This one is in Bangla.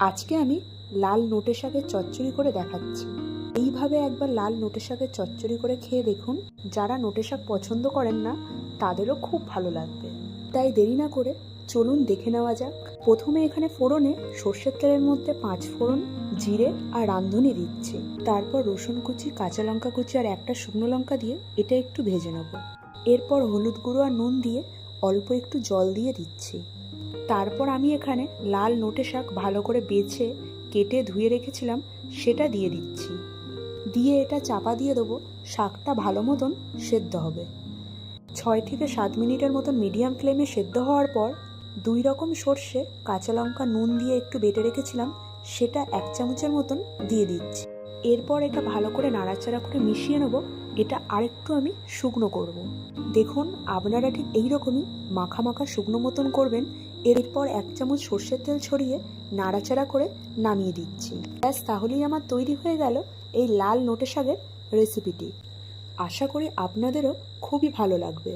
আজকে আমি লাল নোটে শাকের চচ্চড়ি করে দেখাচ্ছি। এইভাবে একবার লাল নোটে শাকের চচ্চড়ি করে খেয়ে দেখুন। যারা নোটে শাক পছন্দ করেন না তাদেরও খুব ভালো লাগবে। তাই দেরি না করে চলুন দেখে নেওয়া যাক। প্রথমে এখানে ফোড়নে সর্ষের তেলের মধ্যে 5 ফোড়ন, জিরে আর রাঁধুনি দিচ্ছি। তারপর রসুন কুচি, কাঁচা লঙ্কা কুচি আর একটা শুকনো লঙ্কা দিয়ে এটা একটু ভেজে নেব। এরপর হলুদ গুঁড়ো আর নুন দিয়ে অল্প একটু জল দিয়ে দিচ্ছি। তারপর আমি এখানে লাল নোটে শাক ভালো করে বেছে কেটে ধুয়ে রেখেছিলাম সেটা দিয়ে দিচ্ছি। দিয়ে এটা চাপা দিয়ে দেবো। শাকটা ভালো মতন সেদ্ধ হবে। 6 থেকে 7 মিনিটের মতন মিডিয়াম ফ্লেমে সেদ্ধ হওয়ার পর 2 রকম সর্ষে, কাঁচা লঙ্কা, নুন দিয়ে একটু বেটে রেখেছিলাম সেটা 1 চামচের মতন দিয়ে দিচ্ছি। এরপর এটা ভালো করে নাড়াচাড়া করে মিশিয়ে নেবো। এটা আরেকটু আমি শুকনো করব। দেখুন আপনারা ঠিক এইরকমই মাখা মাখা শুকনো মতন করবেন। এরপর 1 চামচ সর্ষের তেল ছড়িয়ে নাড়াচাড়া করে নামিয়ে দিচ্ছি। ব্যাস, তাহলেই আমার তৈরি হয়ে গেল এই লাল নোটে শাকের রেসিপিটি। আশা করি আপনাদেরও খুবই ভালো লাগবে।